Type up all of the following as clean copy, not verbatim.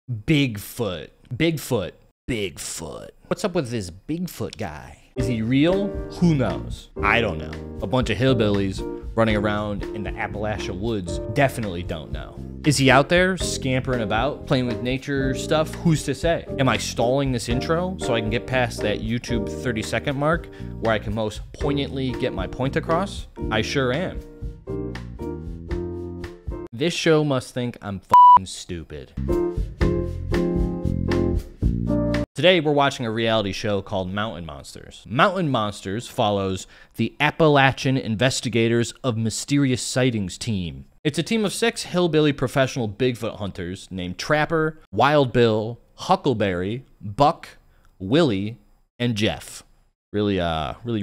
Bigfoot. Bigfoot. Bigfoot. What's up with this Bigfoot guy? Is he real? Who knows? I don't know. A bunch of hillbillies running around in the Appalachia woods definitely don't know. Is he out there scampering about, playing with nature stuff? Who's to say? Am I stalling this intro so I can get past that YouTube 30-second mark where I can most poignantly get my point across? I sure am. This show must think I'm f***ing stupid. Today, we're watching a reality show called Mountain Monsters. Mountain Monsters follows the Appalachian Investigators of Mysterious Sightings team. It's a team of 6 hillbilly professional Bigfoot hunters named Trapper, Wild Bill, Huckleberry, Buck, Willie, and Jeff. Really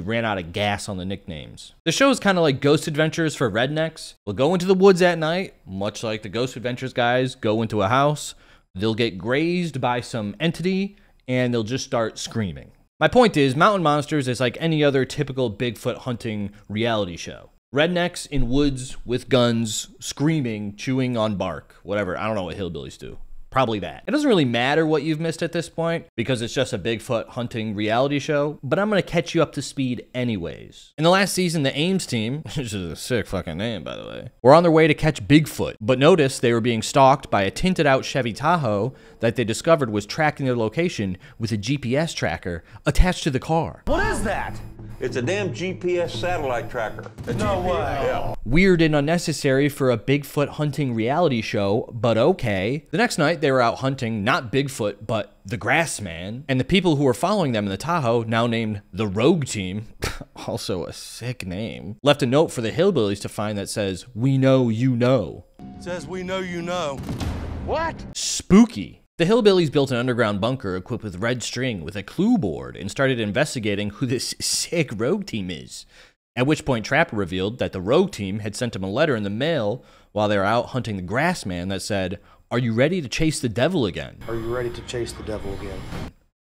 ran out of gas on the nicknames. The show is kind of like Ghost Adventures for rednecks. We'll go into the woods at night, much like the Ghost Adventures guys go into a house. They'll get grazed by some entity, and they'll just start screaming. My point is, Mountain Monsters is like any other typical Bigfoot hunting reality show. Rednecks in woods with guns, screaming, chewing on bark, whatever. I don't know what hillbillies do. Probably that. It doesn't really matter what you've missed at this point because it's just a Bigfoot hunting reality show, but I'm gonna catch you up to speed anyways. In the last season, the Ames team, which is a sick fucking name by the way, were on their way to catch Bigfoot, but noticed they were being stalked by a tinted out Chevy Tahoe that they discovered was tracking their location with a GPS tracker attached to the car. What is that? It's a damn GPS satellite tracker. No way. Yeah. Weird and unnecessary for a Bigfoot hunting reality show, but okay. The next night, they were out hunting not Bigfoot, but the Grassman, and the people who were following them in the Tahoe, now named the Rogue Team, also a sick name, left a note for the hillbillies to find that says, "We know you know." It says we know you know. What? Spooky. The hillbillies built an underground bunker equipped with red string with a clue board and started investigating who this sick Rogue Team is. At which point Trapper revealed that the Rogue Team had sent him a letter in the mail while they were out hunting the Grassman that said, "Are you ready to chase the devil again?" Are you ready to chase the devil again?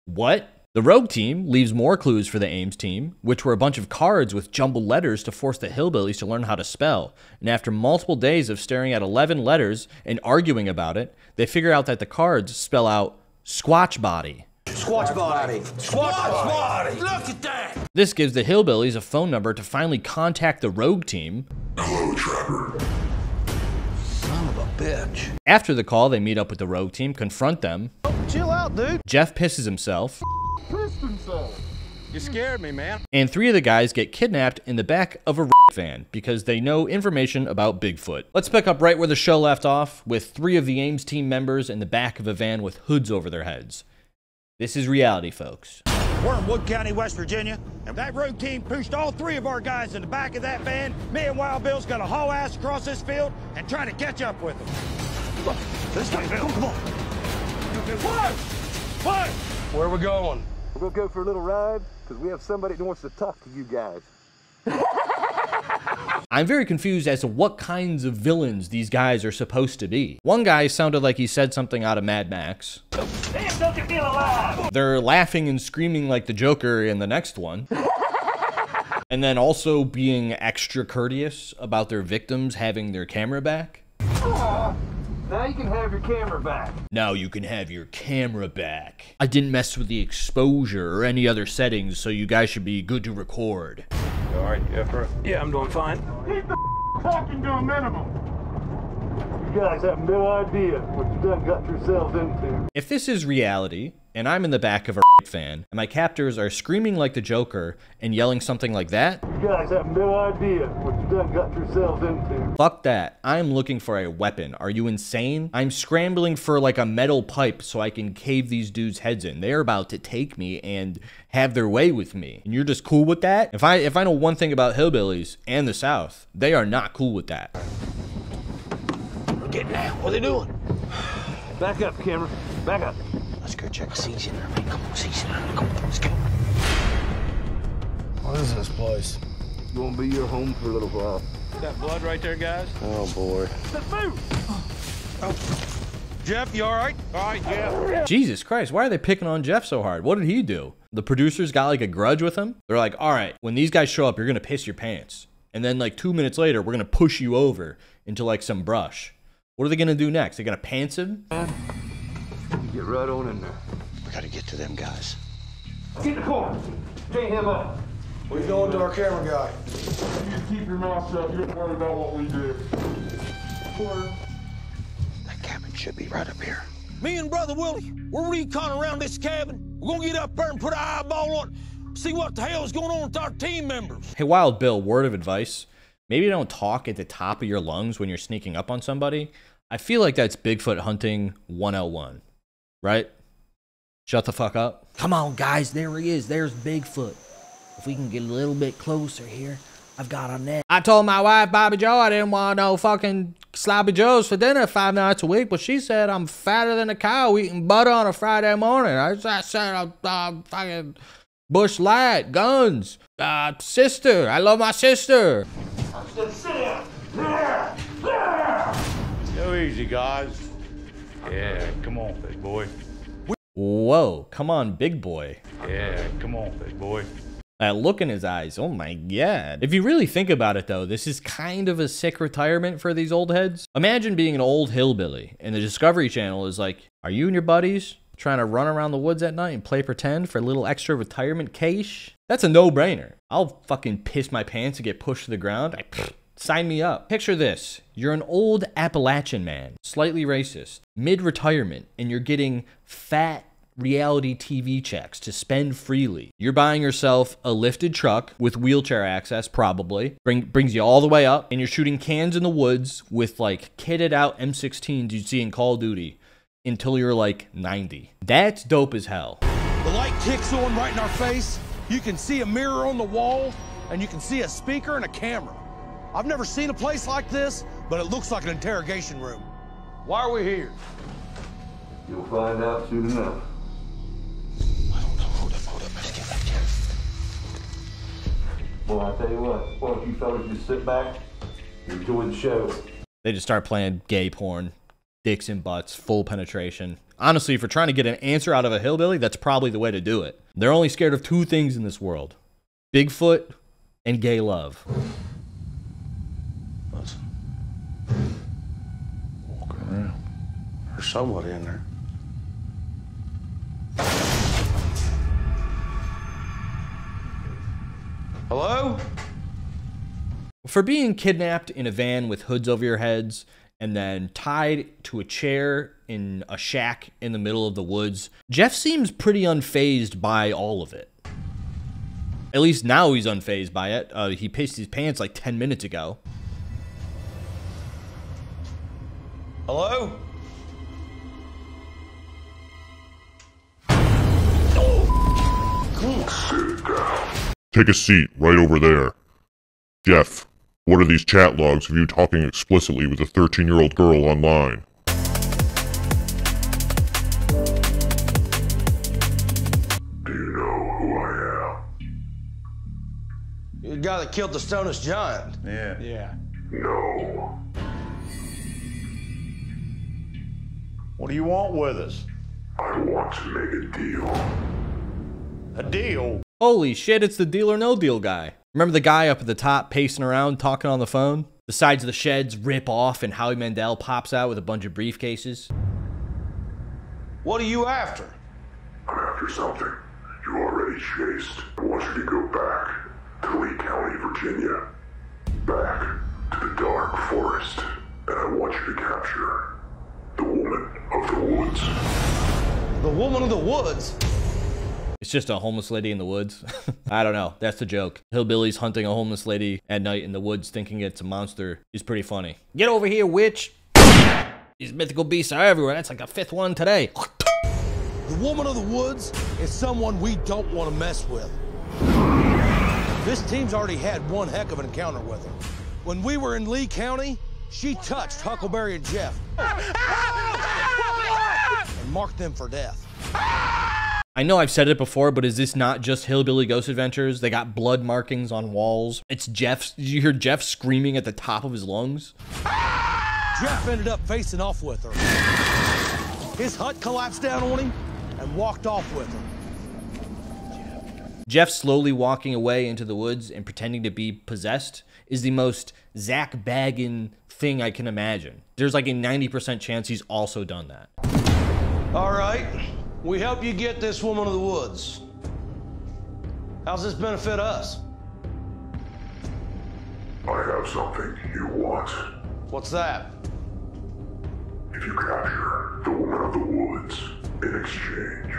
What? The Rogue Team leaves more clues for the Ames team, which were a bunch of cards with jumbled letters to force the hillbillies to learn how to spell. And after multiple days of staring at 11 letters and arguing about it, they figure out that the cards spell out Squatch Body. Squatch body. Squatch body. Look at that. This gives the hillbillies a phone number to finally contact the Rogue Team. Hello, Trapper. Son of a bitch. After the call, they meet up with the Rogue Team, confront them. Chill out, dude. Jeff pisses himself. You scared me, man. And 3 of the guys get kidnapped in the back of a van because they know information about Bigfoot. Let's pick up right where the show left off with 3 of the Ames team members in the back of a van with hoods over their heads. This is reality, folks. We're in Wood County, West Virginia, and that Rogue Team pushed all 3 of our guys in the back of that van. Me and Wild Bill's gonna haul ass across this field and try to catch up with them. Look, this time, Bill, come on. What? Where are we going? We're gonna go for a little ride because we have somebody that wants to talk to you guys. I'm very confused as to what kinds of villains these guys are supposed to be. One guy sounded like he said something out of Mad Max. Damn, don't you feel alive? They're laughing and screaming like the Joker in the next one. And then also being extra courteous about their victims having their camera back. Now you can have your camera back. Now you can have your camera back. I didn't mess with the exposure or any other settings, so you guys should be good to record. All right, Jeffrey. Yeah, I'm doing fine. Keep the talking to a minimum. You guys have no idea what you done got yourselves into. If this is reality, and I'm in the back of a fan, and my captors are screaming like the Joker and yelling something like that, You guys have no idea what you done got yourselves into. fuck that. I'm looking for a weapon. Are you insane? I'm scrambling for like a metal pipe so I can cave these dudes' heads in. They're about to take me and have their way with me. And you're just cool with that? If I know one thing about hillbillies and the South, they are not cool with that. We're getting out. What are they doing? Back up, camera. Back up. Let's go check C's in there, man. Come on, C's in there. Come on, let's go. What is this place? It's gonna be your home for a little while. That blood right there, guys? Oh boy. Let's move. Oh. Jeff, you all right? All right, Jeff. Jesus Christ, why are they picking on Jeff so hard? What did he do? The producers got like a grudge with him? They're like, all right, when these guys show up, you're gonna piss your pants. And then like 2 minutes later, we're gonna push you over into like some brush. What are they gonna do next? They're gonna pants him? Get right on in there. We gotta get to them guys. Get in the car. Chain him up. We going to our camera guy. You keep your mouth shut. You don't worry about what we do. That cabin should be right up here. Me and Brother Willie, we're recon around this cabin. We're gonna get up there and put an eyeball on it. See what the hell is going on with our team members. Hey, Wild Bill, word of advice. Maybe don't talk at the top of your lungs when you're sneaking up on somebody. I feel like that's Bigfoot hunting 101, right? Shut the fuck up. Come on, guys. There he is. There's Bigfoot. If we can get a little bit closer here, I've got a net. I told my wife, Bobby Joe, I didn't want no fucking sloppy joes for dinner 5 nights a week, but she said I'm fatter than a cow eating butter on a Friday morning. I said I'm fucking Bush Light, guns, sister. I love my sister. Go easy, guys. Yeah, come on, big boy. Whoa, come on, big boy. Yeah, come on, big boy. That look in his eyes, oh my god. If you really think about it though, this is kind of a sick retirement for these old heads. Imagine being an old hillbilly and the Discovery Channel is like, are you and your buddies trying to run around the woods at night and play pretend for a little extra retirement cash? That's a no-brainer. I'll fucking piss my pants and get pushed to the ground. Sign me up. Picture this. You're an old Appalachian man, slightly racist, mid-retirement, and you're getting fat reality TV checks to spend freely. You're buying yourself a lifted truck with wheelchair access, probably. Brings you all the way up, and you're shooting cans in the woods with like kitted out M16s you'd see in Call of Duty until you're like 90. That's dope as hell. The light kicks on right in our face. You can see a mirror on the wall, and you can see a speaker and a camera. I've never seen a place like this, but it looks like an interrogation room. Why are we here? You'll find out soon enough. Hold up. Let's get back here. Well, I tell you what, why don't you fellas just sit back and enjoy the show. They just start playing gay porn, dicks and butts, full penetration. Honestly, if you're trying to get an answer out of a hillbilly, that's probably the way to do it. They're only scared of 2 things in this world: Bigfoot and gay love. Listen. Walk around. There's somebody in there. Hello? For being kidnapped in a van with hoods over your heads and then tied to a chair in a shack in the middle of the woods, Jeff seems pretty unfazed by all of it. At least now he's unfazed by it. He pissed his pants like 10 minutes ago. Hello? Take a seat right over there. Jeff, what are these chat logs of you talking explicitly with a 13-year-old girl online? Do you know who I am? You're the guy that killed the Stonus Giant. Yeah. No. What do you want with us? I want to make a deal. A deal? Holy shit, it's the Deal or No Deal guy. Remember the guy up at the top pacing around talking on the phone? The sides of the sheds rip off and Howie Mandel pops out with a bunch of briefcases. What are you after? I'm after something you already chased. I want you to go back to Lee County, Virginia. Back to the dark forest. And I want you to capture the woman of the woods. The woman of the woods? It's just a homeless lady in the woods. I don't know. That's the joke. Hillbillies hunting a homeless lady at night in the woods thinking it's a monster is pretty funny. Get over here, witch. These mythical beasts are everywhere. That's like the 5th one today. The woman of the woods is someone we don't want to mess with. This team's already had one heck of an encounter with her. When we were in Lee County, she touched Huckleberry and Jeff and marked them for death. I know I've said it before, but is this not just Hillbilly Ghost Adventures? They got blood markings on walls. It's Jeff. You hear Jeff screaming at the top of his lungs. Jeff ended up facing off with her. His hut collapsed down on him and walked off with her. Jeff slowly walking away into the woods and pretending to be possessed is the most Zach Baggin thing I can imagine. There's like a 90% chance he's also done that. All right, we help you get this woman of the woods. How's this benefit us? I have something you want. What's that? If you capture the woman of the woods, in exchange,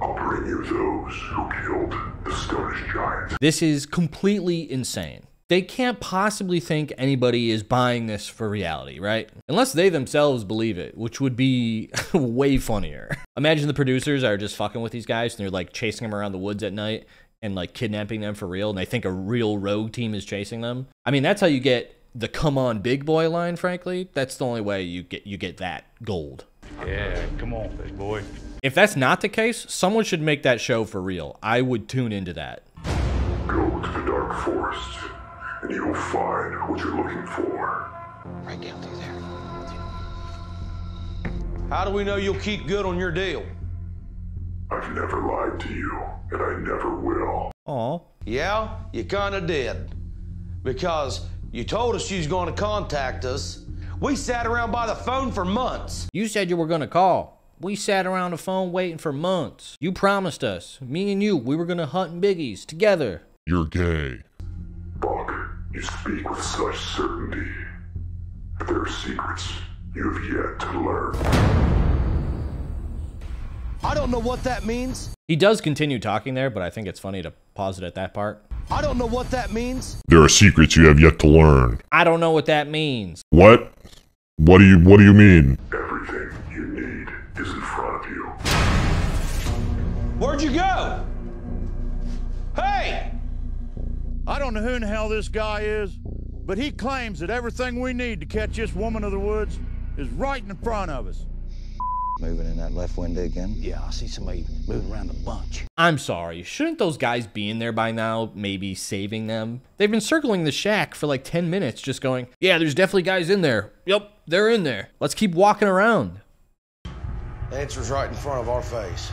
I'll bring you those who killed the Stonish Giant. This is completely insane. They can't possibly think anybody is buying this for reality, right? Unless they themselves believe it, which would be way funnier. Imagine the producers are just fucking with these guys and they're like chasing them around the woods at night and like kidnapping them for real, and they think a real rogue team is chasing them. I mean, that's how you get the "come on, big boy" line, frankly. That's the only way you get that gold. Yeah, come on, big boy. If that's not the case, someone should make that show for real. I would tune into that. Go to the Dark Forest, and you will find what you're looking for. Right down through there. How do we know you'll keep good on your deal? I've never lied to you, and I never will. Aw. Yeah, you kinda did. Because you told us you was gonna contact us. We sat around by the phone for months. You said you were gonna call. We sat around the phone waiting for months. You promised us, me and you, we were gonna hunt biggies together. You're gay. Buck, you speak with such certainty. But there are secrets you have yet to learn. I don't know what that means. He does continue talking there, but I think it's funny to pause it at that part. I don't know what that means. There are secrets you have yet to learn. I don't know what that means. What? What do you mean? Everything you need is in front of you. Where'd you go? Hey! I don't know who in the hell this guy is, but he claims that everything we need to catch this woman of the woods is right in front of us. Moving in that left window again? Yeah, I see somebody moving around a bunch. I'm sorry, shouldn't those guys be in there by now, maybe saving them? They've been circling the shack for like 10 minutes just going, yeah, there's definitely guys in there. Yep, they're in there. Let's keep walking around. The answer's right in front of our face.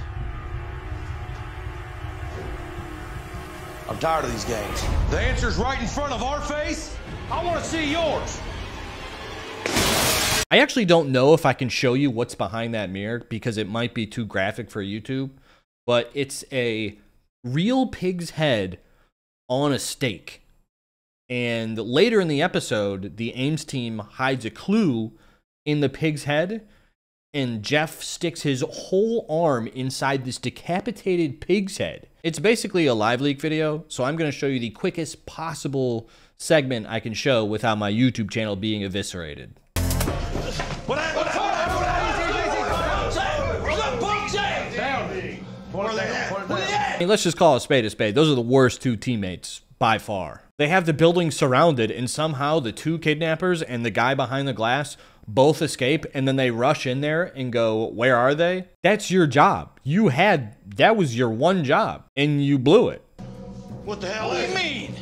I'm tired of these games. The answer's right in front of our face? I want to see yours. I actually don't know if I can show you what's behind that mirror because it might be too graphic for YouTube, but it's a real pig's head on a stake. And later in the episode, the Ames team hides a clue in the pig's head, and Jeff sticks his whole arm inside this decapitated pig's head. It's basically a live leak video, so I'm going to show you the quickest possible segment I can show without my YouTube channel being eviscerated. What happened? I mean, let's just call a spade a spade. Those are the worst two teammates by far. They have the building surrounded, and somehow the two kidnappers and the guy behind the glass both escape, and then they rush in there and go, where are they? That's your job. That was your one job, and you blew it. What the hell do you mean?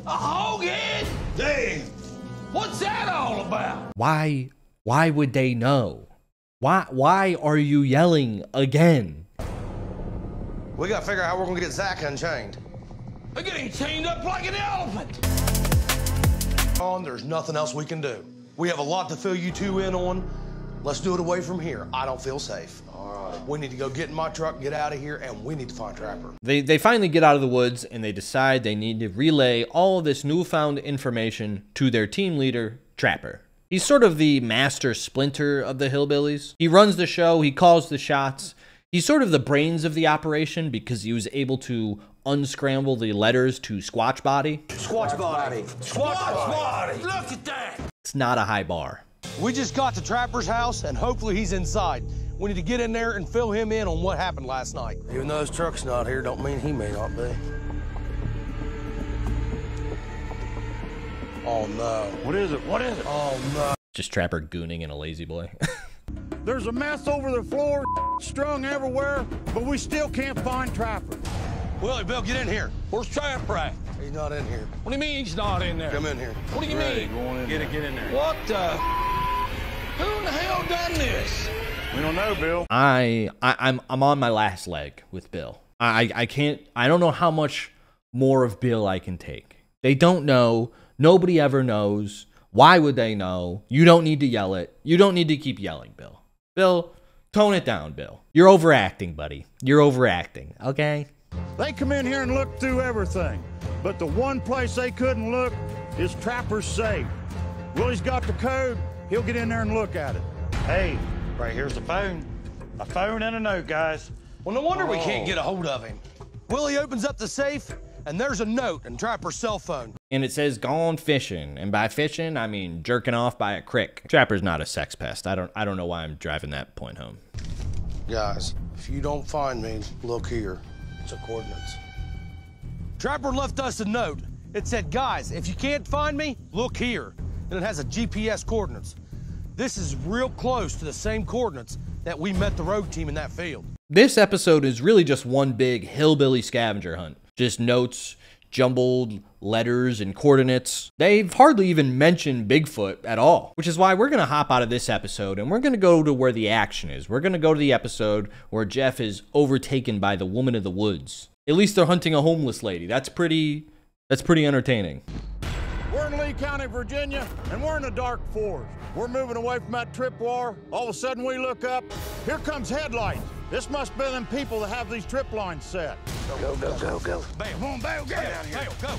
A Hogan? Dang. What's that all about? Why would they know? Why are you yelling again? We gotta figure out how we're gonna get Zach unchained. They're getting chained up like an elephant. There's nothing else we can do. We have a lot to fill you two in on. Let's do it away from here. I don't feel safe. All right. We need to go get in my truck, get out of here, and we need to find Trapper. They finally get out of the woods, and they decide they need to relay all of this newfound information to their team leader, Trapper. He's sort of the master splinter of the hillbillies. He runs the show, he calls the shots. He's sort of the brains of the operation because he was able to unscramble the letters to Squatch Body. Squatch Body. Squatch Body. Look at that. It's not a high bar. We just got to Trapper's house, and hopefully he's inside. We need to get in there and fill him in on what happened last night. Even though his truck's not here, don't mean he may not be. Oh, no. What is it? What is it? Oh, no. Just Trapper gooning in a lazy boy. There's a mess over the floor, strung everywhere, but we still can't find Trapper. Willie, Bill, get in here. Where's Trapper at? He's not in here. What do you mean he's not in there? Come in here. What do you mean? Get in there. What the? Who in the hell done this? We don't know, Bill. I'm on my last leg with Bill. I don't know how much more of Bill I can take. They don't know. Nobody ever knows. Why would they know? You don't need to yell it. You don't need to keep yelling, Bill. Bill, tone it down, Bill. You're overacting, buddy. You're overacting, okay? They come in here and look through everything, but the one place they couldn't look is Trapper's safe. Willie's got the code. He'll get in there and look at it. Hey, right here's the phone. A phone and a note, guys. Well, no wonder we can't get a hold of him. Willie opens up the safe, and there's a note in Trapper's cell phone. And it says gone fishing, and by fishing I mean jerking off by a creek. Trapper's not a sex pest. I don't know why I'm driving that point home. Guys, if you don't find me, look here. It's the coordinates. Trapper left us a note. It said, guys, if you can't find me, look here. And it has a GPS coordinates. This is real close to the same coordinates that we met the road team in that field. This episode is really just one big hillbilly scavenger hunt. Just notes, jumbled letters, and coordinates. They've hardly even mentioned Bigfoot at all, which is why we're going to hop out of this episode and we're going to go to where the action is. We're going to go to the episode where Jeff is overtaken by the woman of the woods. At least they're hunting a homeless lady. That's pretty entertaining. We're in Lee County, Virginia, and we're in the dark forest. We're moving away from that tripwire. All of a sudden we look up. Here comes headlights. This must be them people that have these trip lines set. Go, go, go, go. Bam, come on, Bale, get out of here. Bale, go.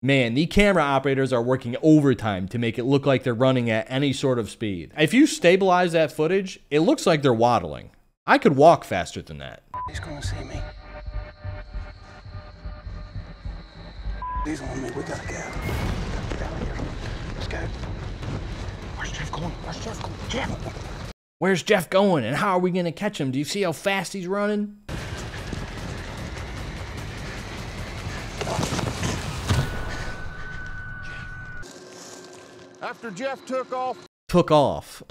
Man, the camera operators are working overtime to make it look like they're running at any sort of speed. If you stabilize that footage, it looks like they're waddling. I could walk faster than that. He's gonna see me. He's on me. We gotta get out of here. Let's go. Where's Jeff going? Where's Jeff going? Jeff! Where's Jeff going, and how are we gonna catch him? Do you see how fast he's running? After Jeff took off,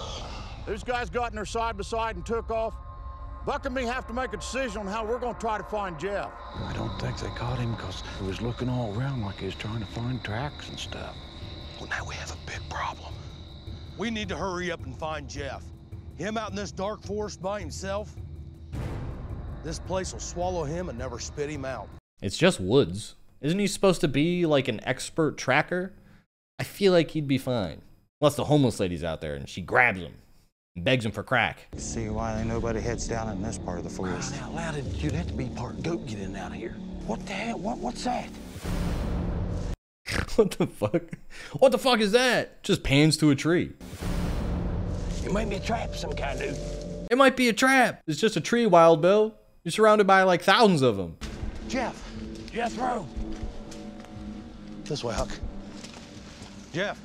these guys got in there side by side and took off. Buck and me have to make a decision on how we're going to try to find Jeff. I don't think they caught him because he was looking all around like he was trying to find tracks and stuff. Well, now we have a big problem. We need to hurry up and find Jeff. Him out in this dark forest by himself, this place will swallow him and never spit him out. It's just woods. Isn't he supposed to be like an expert tracker? I feel like he'd be fine. Unless the homeless lady's out there and she grabs him and begs him for crack. See why nobody heads down in this part of the forest. Crying out loud, you'd have to be part goat getting out of here. What the hell? What's that? What the fuck? What the fuck is that? Just pans to a tree. It might be a trap of some kind, dude. It might be a trap. It's just a tree, Wild Bill. You're surrounded by like thousands of them. Jeff. Jethro. This way, Huck. Jeff.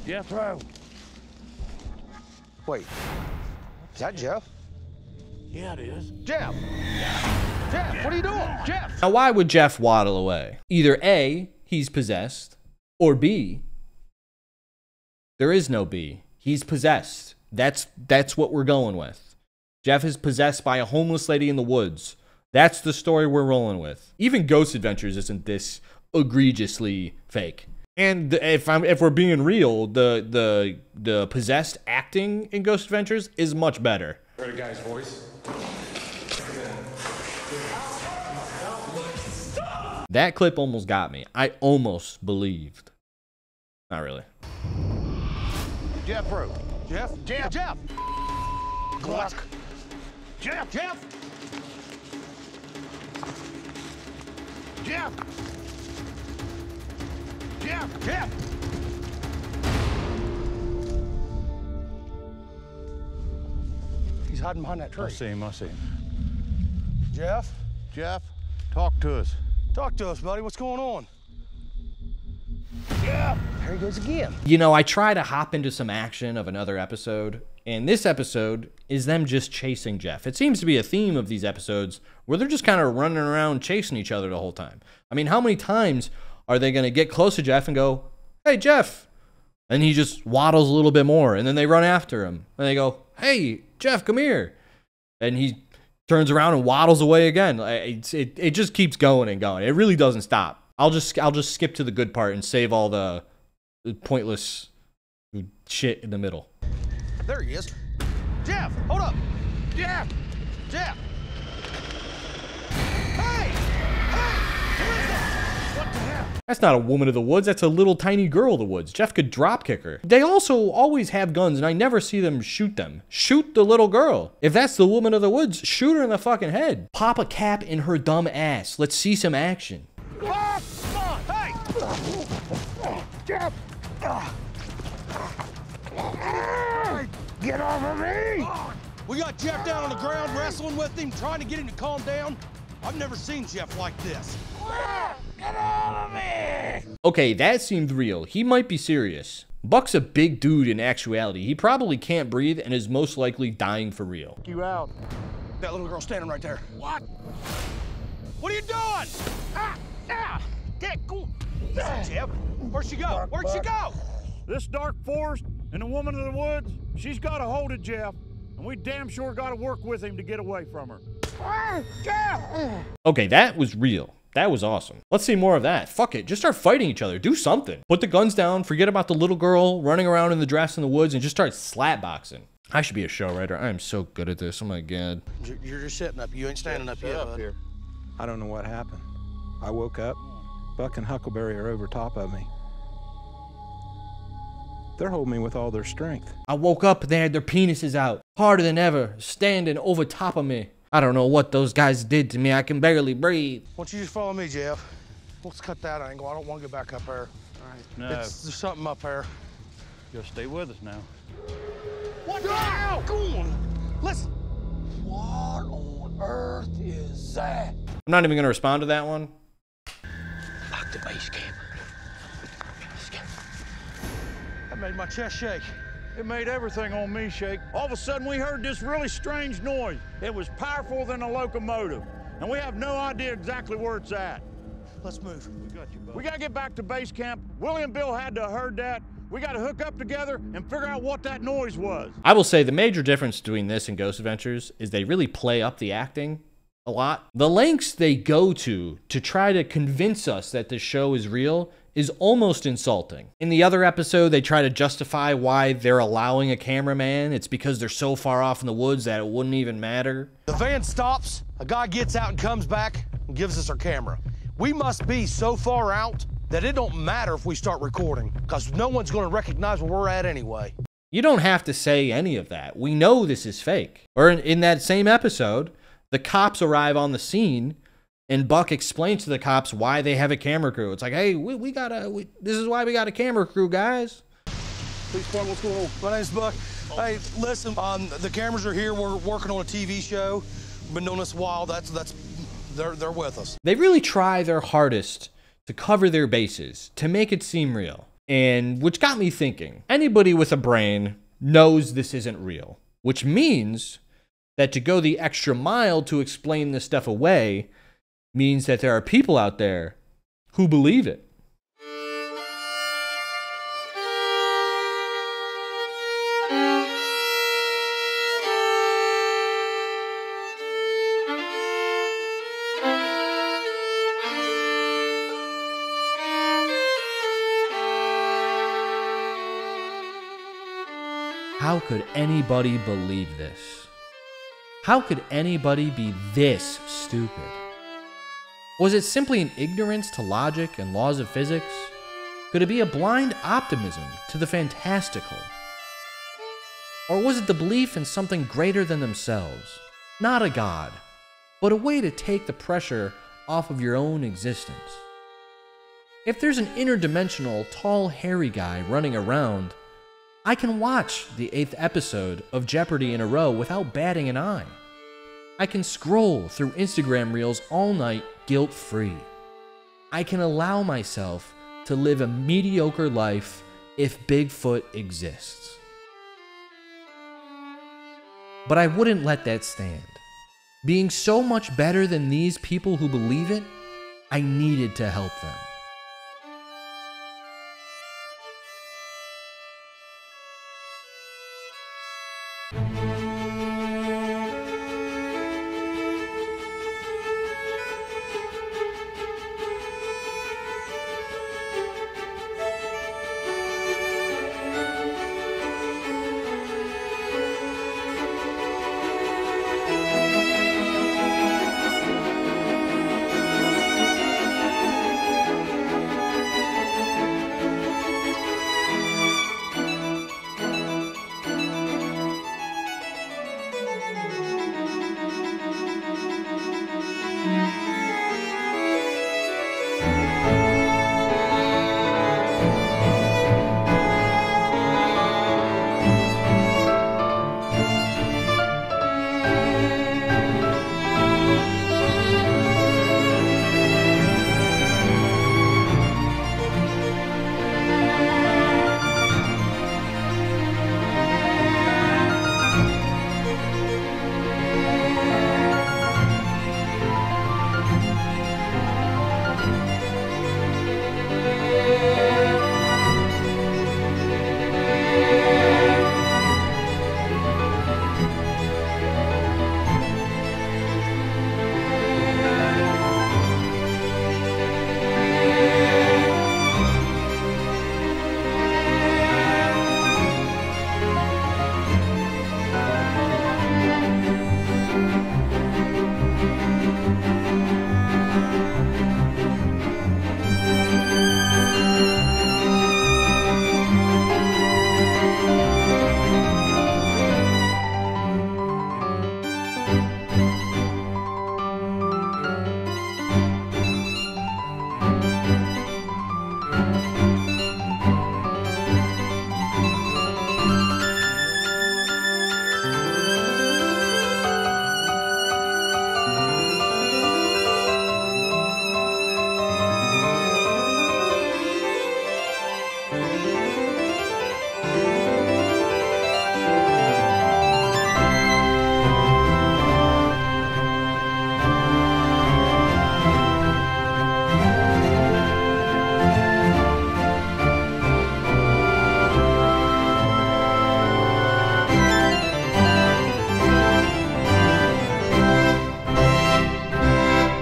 Jethro. Wait. Is that Jeff? Yeah, it is. Jeff! Jeff, what are you doing? Jeff! Now, why would Jeff waddle away? Either A, he's possessed, or B, there is no B. He's possessed. That's what we're going with. Jeff is possessed by a homeless lady in the woods. That's the story we're rolling with. Even Ghost Adventures isn't this egregiously fake. And if we're being real, the possessed acting in Ghost Adventures is much better. Heard a guy's voice? That clip almost got me. I almost believed. Not really. Jethro. Jeff? Jeff. Jeff! Gluck. Jeff. Jeff! Jeff. Jeff. Jeff! He's hiding behind that tree. I see him. Jeff? Jeff, talk to us. Talk to us, buddy. What's going on? Jeff! There he goes again. You know, I try to hop into some action of another episode, and this episode is them just chasing Jeff. It seems to be a theme of these episodes where they're just kind of running around chasing each other the whole time. I mean, how many times are they going to get close to Jeff and go, "Hey, Jeff," and he just waddles a little bit more, and then they run after him, and they go, "Hey, Jeff, come here," and he turns around and waddles away again. It just keeps going and going. It really doesn't stop. I'll just skip to the good part and save all the pointless shit in the middle. There he is. Jeff, hold up. Jeff. Jeff. Hey! Hey! Who is that? What the hell? That's not a woman of the woods. That's a little tiny girl of the woods. Jeff could drop kick her. They also always have guns, and I never see them shoot them. Shoot the little girl. If that's the woman of the woods, shoot her in the fucking head. Pop a cap in her dumb ass. Let's see some action. Ah, come on, hey! Jeff! Get off of me! We got Jeff down on the ground wrestling with him, trying to get him to calm down. I've never seen Jeff like this. Get off of me! Okay, that seemed real. He might be serious. Buck's a big dude in actuality. He probably can't breathe and is most likely dying for real. You out. That little girl standing right there. What? What are you doing? Get go. Jeff, where'd she go? Where'd she go? This dark forest and the woman of the woods, she's got a hold of Jeff, and we damn sure got to work with him to get away from her. Jeff! Okay, that was real. That was awesome. Let's see more of that. Fuck it. Just start fighting each other. Do something. Put the guns down. Forget about the little girl running around in the dress in the woods and just start slap boxing. I should be a show writer. I am so good at this. Oh my God. You're just sitting up. You ain't standing up yet, bud. Here. I don't know what happened. I woke up. Buck and Huckleberry are over top of me. They're holding me with all their strength. I woke up and they had their penises out, harder than ever, standing over top of me. I don't know what those guys did to me. I can barely breathe. Why don't you just follow me, Jeff? Let's cut that angle. I don't want to go back up there. All right. No. There's something up there. You'll stay with us now. What the hell? Go on. Listen. What on earth is that? I'm not even going to respond to that one. Lock the base camp. That made my chest shake. It made everything on me shake. All of a sudden, we heard this really strange noise. It was powerful than a locomotive, and we have no idea exactly where it's at. Let's move. We got you, bud. We got to get back to base camp. Willie and Bill had to have heard that. We got to hook up together and figure out what that noise was. I will say the major difference between this and Ghost Adventures is they really play up the acting a lot. The lengths they go to try to convince us that this show is real is almost insulting. In the other episode, they try to justify why they're allowing a cameraman. It's because they're so far off in the woods that it wouldn't even matter. The van stops, a guy gets out and comes back and gives us our camera. We must be so far out that it don't matter if we start recording, because no one's going to recognize where we're at anyway. You don't have to say any of that. We know this is fake. Or in that same episode, the cops arrive on the scene and Buck explains to the cops why they have a camera crew. It's like, hey, this is why we got a camera crew, guys. Please, what's going on? My name's Buck. Hey, listen, the cameras are here. We're working on a TV show. We've been doing this a while. They're with us. They really try their hardest to cover their bases, to make it seem real. And which got me thinking, anybody with a brain knows this isn't real, which means that to go the extra mile to explain this stuff away means that there are people out there who believe it. How could anybody believe this? How could anybody be this stupid? Was it simply an ignorance to logic and laws of physics? Could it be a blind optimism to the fantastical? Or was it the belief in something greater than themselves? Not a god, but a way to take the pressure off of your own existence. If there's an interdimensional, tall, hairy guy running around, I can watch the 8th episode of Jeopardy in a row without batting an eye. I can scroll through Instagram reels all night guilt-free. I can allow myself to live a mediocre life if Bigfoot exists. But I wouldn't let that stand. Being so much better than these people who believe it, I needed to help them.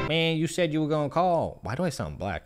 Man, you said you were gonna call. Why do I sound black?